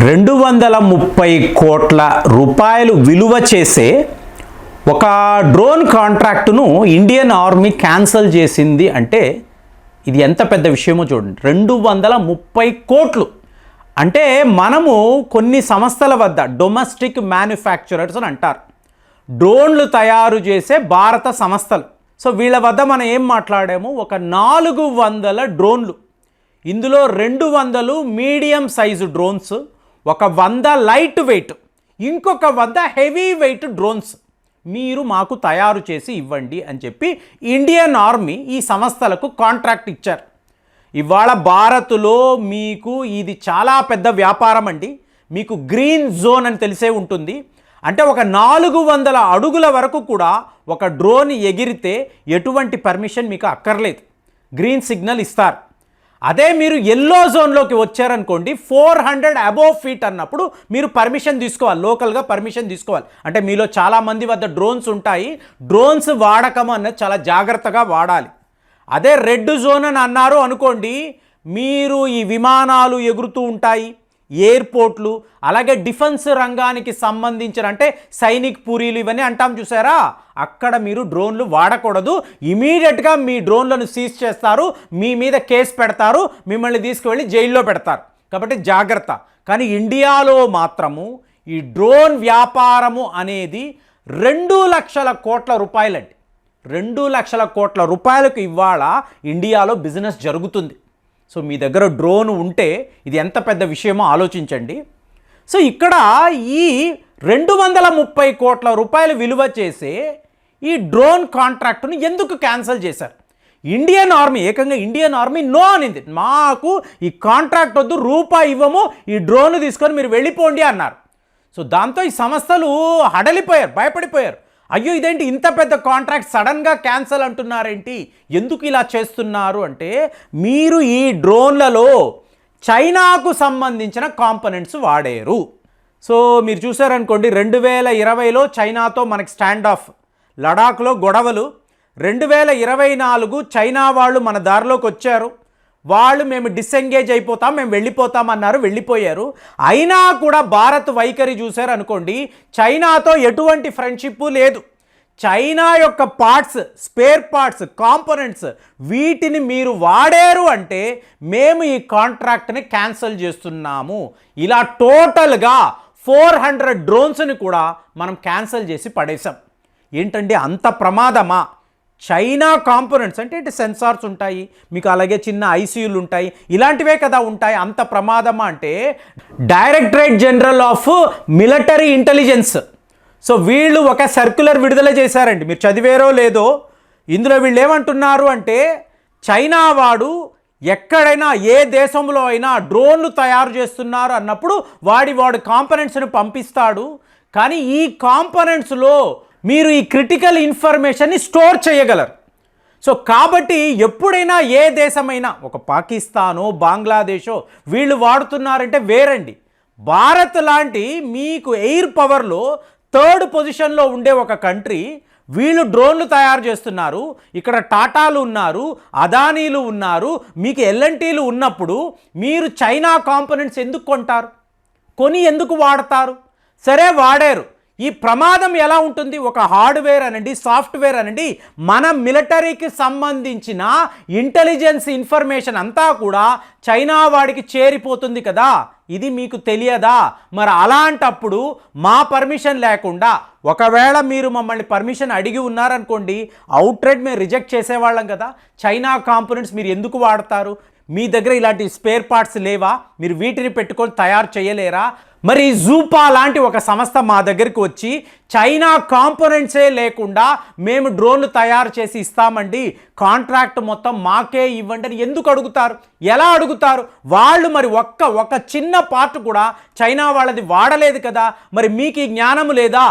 230 కోట్ల రూపాయలు విలువ చేసే ఒక డ్రోన్ కాంట్రాక్టును ఇండియన్ ఆర్మీ క్యాన్సిల్ చేసింది అంటే ఇది ఎంత పెద్ద విషయమో చూడండి. 230 కోట్లు అంటే మనము కొన్ని సంస్థల వద్ద డొమెస్టిక్ మ్యానుఫ్యాక్చరర్స్ అని అంటారు, డ్రోన్లు తయారు చేసే భారత సంస్థలు. సో వీళ్ళ వద్ద మనం ఏం మాట్లాడాము, ఒక 400 డ్రోన్లు, ఇందులో 200 మీడియం సైజు డ్రోన్స్, ఒక 100 లైట్ వెయిట్, ఇంకొక 100 హెవీ వెయిట్ డ్రోన్స్ మీరు మాకు తయారు చేసి ఇవ్వండి అని చెప్పి ఇండియన్ ఆర్మీ ఈ సంస్థలకు కాంట్రాక్ట్ ఇచ్చారు. ఇవాళ భారత్లో మీకు ఇది చాలా పెద్ద వ్యాపారం అండి. మీకు గ్రీన్ జోన్ అని తెలిసే ఉంటుంది. అంటే ఒక 400 అడుగుల వరకు కూడా ఒక డ్రోన్ ఎగిరితే ఎటువంటి పర్మిషన్ మీకు అక్కర్లేదు, గ్రీన్ సిగ్నల్ ఇస్తారు. అదే మీరు ఎల్లో జోన్లోకి వచ్చారనుకోండి, 400 అబోవ్ ఫీట్ అన్నప్పుడు మీరు పర్మిషన్ తీసుకోవాలి, లోకల్గా పర్మిషన్ తీసుకోవాలి. అంటే మీలో చాలామంది వద్ద డ్రోన్స్ ఉంటాయి, డ్రోన్స్ వాడకం అన్నది చాలా జాగ్రత్తగా వాడాలి. అదే రెడ్ జోన్ అని అన్నారు అనుకోండి, మీరు ఈ విమానాలు ఎగురుతూ ఉంటాయి, ఎయిర్పోర్ట్లు, అలాగే డిఫెన్స్ రంగానికి సంబంధించిన అంటే సైనిక్ పూరీలు ఇవన్నీ అంటాం చూసారా, అక్కడ మీరు డ్రోన్లు వాడకూడదు. ఇమీడియట్గా మీ డ్రోన్లను సీజ్ చేస్తారు, మీ మీద కేసు పెడతారు, మిమ్మల్ని తీసుకువెళ్ళి జైల్లో పెడతారు. కాబట్టి జాగ్రత్త. కానీ ఇండియాలో మాత్రము ఈ డ్రోన్ వ్యాపారము అనేది 2 లక్షల కోట్ల రూపాయలండి. 2 లక్షల కోట్ల రూపాయలకు ఇవాళ ఇండియాలో బిజినెస్ జరుగుతుంది. సో మీ దగ్గర డ్రోన్ ఉంటే ఇది ఎంత పెద్ద విషయమో ఆలోచించండి. సో ఇక్కడ ఈ 230 కోట్ల రూపాయలు విలువ చేసే ఈ డ్రోన్ కాంట్రాక్టును ఎందుకు క్యాన్సిల్ చేశారు? ఇండియన్ ఆర్మీ, ఏకంగా ఇండియన్ ఆర్మీ నో అనింది, మాకు ఈ కాంట్రాక్ట్ వద్దు, రూపాయి ఇవ్వము, ఈ డ్రోన్ తీసుకొని మీరు వెళ్ళిపోండి అన్నారు. సో దాంతో ఈ సంస్థలు హడలిపోయారు, భయపడిపోయారు. అయ్యో ఇదేంటి ఇంత పెద్ద కాంట్రాక్ట్ సడన్గా క్యాన్సిల్ అంటున్నారేంటి, ఎందుకు ఇలా చేస్తున్నారు అంటే, మీరు ఈ డ్రోన్లలో చైనాకు సంబంధించిన కాంపోనెంట్స్ వాడారు. సో మీరు చూసారనుకోండి, 2020లో చైనాతో మనకి స్టాండ్ ఆఫ్, లడాఖ్లో గొడవలు, 2024 చైనా వాళ్ళు మన దారిలోకి వచ్చారు, వాళ్ళు మేము డిసెంగేజ్ అయిపోతాం, మేము వెళ్ళిపోతాం అన్నారు, వెళ్ళిపోయారు. అయినా కూడా భారత్ వైఖరి చూశారు అనుకోండి, చైనాతో ఎటువంటి ఫ్రెండ్షిప్ లేదు. చైనా యొక్క పార్ట్స్, స్పేర్ పార్ట్స్, కాంపోనెంట్స్ వీటిని మీరు వాడారు అంటే మేము ఈ కాంట్రాక్ట్ని క్యాన్సిల్ చేస్తున్నాము. ఇలా టోటల్గా 400 డ్రోన్స్ని కూడా మనం క్యాన్సిల్ చేసి పడేసాం. ఏంటంటే అంత ప్రమాదమా? చైనా కాంపోనెంట్స్ అంటే ఇటు సెన్సార్స్ ఉంటాయి, మీకు అలాగే చిన్న ఐసీయూలు ఉంటాయి, ఇలాంటివే కదా ఉంటాయి. అంత ప్రమాదమా అంటే directorate general of military intelligence, so వీళ్ళు ఒక సర్క్యులర్ విడుదల చేశారండి, మీరు చదివేరో లేదో. ఇందులో వీళ్ళు ఏమంటున్నారు అంటే, చైనా వాడు ఎక్కడైనా ఏ దేశంలో అయినా డ్రోన్లు తయారు చేస్తున్నారు అన్నప్పుడు వాడు కాంపోనెంట్స్ని పంపిస్తాడు, కానీ ఈ కాంపోనెంట్స్లో మీరు ఈ క్రిటికల్ ఇన్ఫర్మేషన్ని స్టోర్ చేయగలరు. సో కాబట్టి ఎప్పుడైనా ఏ దేశమైనా, ఒక పాకిస్తానో బంగ్లాదేశో వీళ్ళు వాడుతున్నారంటే వేరండి. భారత్ లాంటి మీకు ఎయిర్ పవర్లో 3rd పొజిషన్లో ఉండే ఒక కంట్రీ, వీళ్ళు డ్రోన్లు తయారు చేస్తున్నారు, ఇక్కడ టాటాలు ఉన్నారు, అదానీలు ఉన్నారు, మీకు ఎల్ఎన్టీలు ఉన్నప్పుడు మీరు చైనా కాంపోనెంట్స్ ఎందుకు కొంటారు, కొని ఎందుకు వాడతారు? సరే వాడారు, ఈ ప్రమాదం ఎలా ఉంటుంది? ఒక హార్డ్వేర్ అనండి, సాఫ్ట్వేర్ అనండి, మన మిలిటరీకి సంబంధించిన ఇంటెలిజెన్స్ ఇన్ఫర్మేషన్ అంతా కూడా చైనా వాడికి చేరిపోతుంది కదా, ఇది మీకు తెలియదా? మరి అలాంటప్పుడు మా పర్మిషన్ లేకుండా, ఒకవేళ మీరు మమ్మల్ని పర్మిషన్ అడిగి ఉన్నారనుకోండి, అవుట్రైట్ మేము రిజెక్ట్ చేసేవాళ్ళం కదా. చైనా కాంపోనెంట్స్ మీరు ఎందుకు వాడతారు? మీ దగ్గర ఇలాంటి స్పేర్ పార్ట్స్ లేవా? మీరు వీటిని పెట్టుకొని తయారు చేయలేరా? మరి జూపా లాంటి ఒక సంస్థ మా దగ్గరికి వచ్చి చైనా కాంపోనెంట్సే లేకుండా మేము డ్రోన్లు తయారు చేసి ఇస్తామండి, కాంట్రాక్ట్ మొత్తం మాకే ఇవ్వండి అని ఎందుకు అడుగుతారు? ఎలా అడుగుతారు? వాళ్ళు మరి ఒక చిన్న పార్ట్ కూడా చైనా వాళ్ళది వాడలేదు కదా, మరి మీకు ఈ జ్ఞానము లేదా?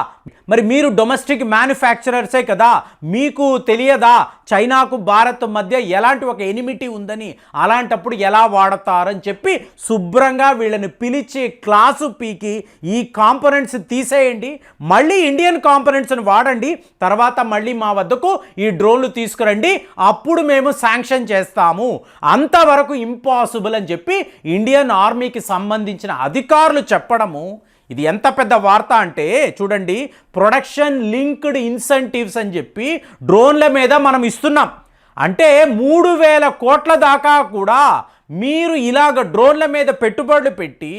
మరి మీరు డొమెస్టిక్ మ్యానుఫ్యాక్చరర్సే కదా, మీకు తెలియదా చైనాకు భారత్ మధ్య ఎలాంటి ఒక ఎనిమిటీ ఉందని? అలాంటప్పుడు ఎలా వాడతారని చెప్పి శుభ్రంగా వీళ్ళని పిలిచి క్లాసు పీకి ఈ కాంపోనెంట్స్ తీసేయండి, మళ్ళీ ఇండియన్ కాంపోనెంట్స్ని వాడండి, తర్వాత మళ్ళీ మా వద్దకు ఈ డ్రోన్లు తీసుకురండి, అప్పుడు మేము శాంక్షన్ చేస్తాము. అంతవరకు ఇంపాసిబుల్ అని చెప్పి ఇండియన్ ఆర్మీకి సంబంధించిన అధికారులు చెప్పడము. ఇది ఎంత పెద్ద వార్త అంటే చూడండి, ప్రొడక్షన్ లింక్డ్ ఇన్సెంటివ్స్ అని చెప్పి డ్రోన్ల మీద మనం ఇస్తున్నాం. అంటే 3,000 కోట్ల దాకా కూడా మీరు ఇలాగ డ్రోన్ల మీద పెట్టుబడులు పెట్టి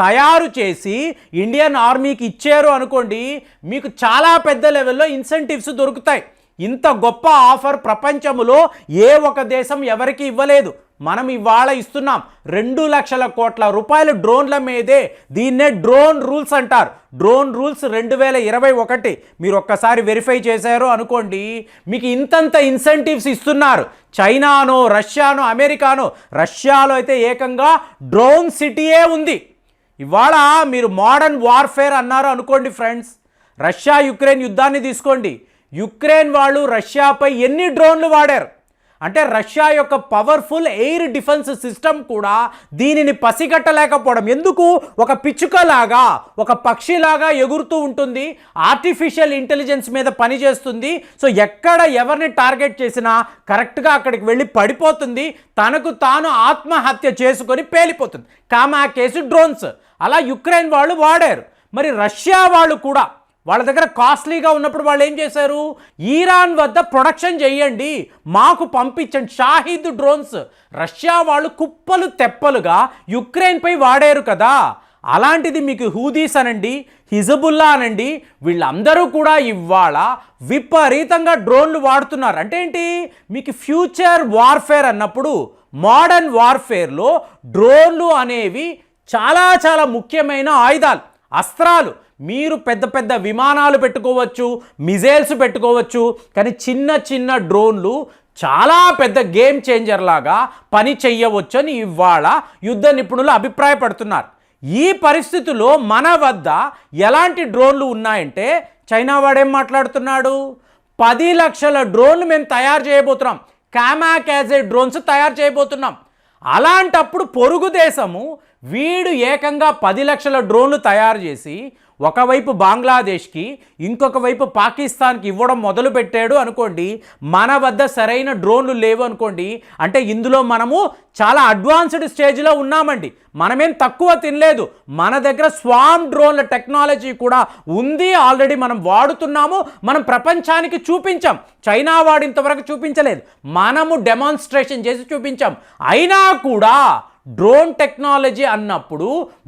తయారు చేసి ఇండియన్ ఆర్మీకి ఇచ్చారు అనుకోండి, మీకు చాలా పెద్ద లెవెల్లో ఇన్సెంటివ్స్ దొరుకుతాయి. ఇంత గొప్ప ఆఫర్ ప్రపంచంలో ఏ ఒక దేశం ఎవరికి ఇవ్వలేదు. మనం ఇవాళ ఇస్తున్నాం 2 లక్షల కోట్ల రూపాయలు డ్రోన్ల మీదే. దీన్నే డ్రోన్ రూల్స్ అంటారు. డ్రోన్ రూల్స్ 2021 మీరు ఒక్కసారి వెరిఫై చేశారు అనుకోండి, మీకు ఇంతంత ఇన్సెంటివ్స్ ఇస్తున్నారు. చైనానో రష్యానో అమెరికానో, రష్యాలో అయితే ఏకంగా డ్రోన్ సిటీయే ఉంది. ఇవాళ మీరు మోడర్న్ వార్ఫేర్ అన్నారు అనుకోండి ఫ్రెండ్స్, రష్యా యుక్రెయిన్ యుద్ధాన్ని తీసుకోండి. యుక్రెయిన్ వాళ్ళు రష్యాపై ఎన్ని డ్రోన్లు వాడారు అంటే, రష్యా యొక్క పవర్ఫుల్ ఎయిర్ డిఫెన్స్ సిస్టమ్ కూడా దీనిని పసిగట్టలేకపోవడం. ఎందుకు? ఒక పిచ్చుకలాగా, ఒక పక్షిలాగా ఎగురుతూ ఉంటుంది, ఆర్టిఫిషియల్ ఇంటెలిజెన్స్ మీద పనిచేస్తుంది. సో ఎక్కడ ఎవరిని టార్గెట్ చేసినా కరెక్ట్గా అక్కడికి వెళ్ళి పడిపోతుంది, తనకు తాను ఆత్మహత్య చేసుకొని పేలిపోతుంది. కామా కేసు డ్రోన్స్ అలా యుక్రెయిన్ వాళ్ళు వాడారు. మరి రష్యా వాళ్ళు కూడా వాళ్ళ దగ్గర కాస్ట్లీగా ఉన్నప్పుడు వాళ్ళు ఏం చేశారు, ఇరాన్ వద్ద ప్రొడక్షన్ చేయండి, మాకు పంపించండి షాహిద్ డ్రోన్స్. రష్యా వాళ్ళు కుప్పలు తెప్పలుగా యుక్రెయిన్పై వాడారు కదా. అలాంటిది మీకు హూదీస్ అనండి, హిజబుల్లా అనండి, వీళ్ళందరూ కూడా ఇవాళ విపరీతంగా డ్రోన్లు వాడుతున్నారు. అంటే ఏంటి, మీకు ఫ్యూచర్ వార్ఫేర్ అన్నప్పుడు మోడర్న్ వార్ఫేర్లో డ్రోన్లు అనేవి చాలా చాలా ముఖ్యమైన ఆయుధాలు, అస్త్రాలు. మీరు పెద్ద పెద్ద విమానాలు పెట్టుకోవచ్చు, మిజైల్స్ పెట్టుకోవచ్చు, కానీ చిన్న చిన్న డ్రోన్లు చాలా పెద్ద గేమ్ చేంజర్ లాగా పని చెయ్యవచ్చు అని ఇవాళ యుద్ధ నిపుణులు అభిప్రాయపడుతున్నారు. ఈ పరిస్థితుల్లో మన వద్ద ఎలాంటి డ్రోన్లు ఉన్నాయంటే, చైనా వాడేం మాట్లాడుతున్నాడు, 10 లక్షల డ్రోన్లు మేము తయారు చేయబోతున్నాం, కామాకాజే డ్రోన్స్ తయారు చేయబోతున్నాం. అలాంటప్పుడు పొరుగు దేశము వీడు ఏకంగా 10 లక్షల డ్రోన్లు తయారు చేసి ఒకవైపు బంగ్లాదేశ్కి ఇంకొక వైపు పాకిస్తాన్కి ఇవ్వడం మొదలు పెట్టాడు అనుకోండి, మన వద్ద సరైన డ్రోన్లు లేవు అనుకోండి, అంటే ఇందులో మనము చాలా అడ్వాన్స్డ్ స్టేజ్లో ఉన్నామండి. మనమేం తక్కువ తినలేదు, మన దగ్గర స్వామ్ డ్రోన్ల టెక్నాలజీ కూడా ఉంది, ఆల్రెడీ మనం వాడుతున్నాము, మనం ప్రపంచానికి చూపించాం. చైనా వాడు ఇంతవరకు చూపించలేదు, మనము డెమాన్స్ట్రేషన్ చేసి చూపించాం. అయినా కూడా డ్రోన్ టెక్నాలజీ అన్నప్పుడు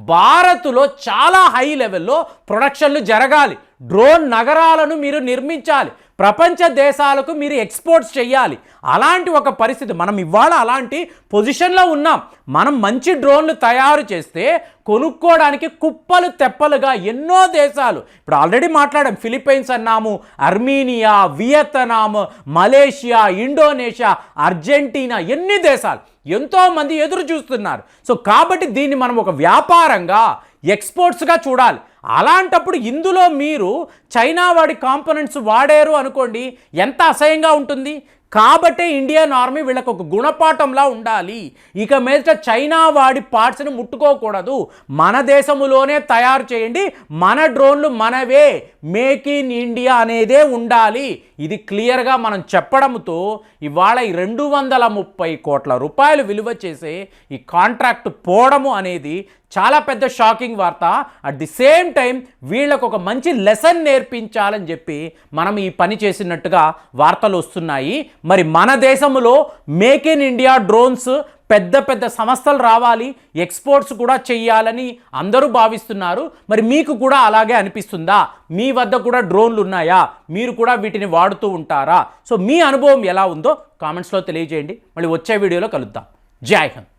భారత్లో చాలా హై లెవెల్లో ప్రొడక్షన్లు జరగాలి, డ్రోన్ నగరాలను మీరు నిర్మించాలి, ప్రపంచ దేశాలకు మీరు ఎక్స్పోర్ట్స్ చేయాలి. అలాంటి ఒక పరిస్థితి మనం ఇవాళ అలాంటి పొజిషన్లో ఉన్నాం. మనం మంచి డ్రోన్లు తయారు చేస్తే కొనుక్కోవడానికి కుప్పలు తెప్పలుగా ఎన్నో దేశాలు, ఇప్పుడు ఆల్రెడీ మాట్లాడాం, ఫిలిప్పైన్స్ అన్నాము, Armenia, Vietnam, Malaysia, Indonesia, Argentina, ఎన్ని దేశాలు ఎంతోమంది ఎదురు చూస్తున్నారు. సో కాబట్టి దీన్ని మనం ఒక వ్యాపారంగా, ఎక్స్పోర్ట్స్గా చూడాలి. అలాంటప్పుడు ఇందులో మీరు చైనా వాడి కాంపోనెంట్స్ వాడారు అనుకోండి, ఎంత అసహ్యంగా ఉంటుంది. కాబట్టే ఇండియన్ ఆర్మీ వీళ్ళకు ఒక గుణపాఠంలా ఉండాలి. ఇక మీద చైనా వాడి పార్ట్స్ని ముట్టుకోకూడదు, మన దేశంలోనే తయారు చేయండి, మన డ్రోన్లు మనవే, మేక్ ఇన్ ఇండియా అనేదే ఉండాలి. ఇది క్లియర్గా మనం చెప్పడంతో ఇవాళ ఈ 230 కోట్ల రూపాయలు విలువ చేసే ఈ కాంట్రాక్ట్ పోవడము అనేది చాలా పెద్ద షాకింగ్ వార్త. అట్ ది సేమ్ టైం వీళ్ళకు ఒక మంచి లెసన్ నేర్పించాలని చెప్పి మనం ఈ పని చేసినట్టుగా వార్తలు వస్తున్నాయి. మరి మన దేశంలో మేక్ ఇన్ ఇండియా డ్రోన్స్ పెద్ద పెద్ద సంస్థలు రావాలి, ఎక్స్పోర్ట్స్ కూడా చెయ్యాలని అందరూ భావిస్తున్నారు. మరి మీకు కూడా అలాగే అనిపిస్తుందా? మీ వద్ద కూడా డ్రోన్లు ఉన్నాయా? మీరు కూడా వీటిని వాడుతూ ఉంటారా? సో మీ అనుభవం ఎలా ఉందో కామెంట్స్లో తెలియజేయండి. మళ్ళీ వచ్చే వీడియోలో కలుద్దాం. జై హింద్.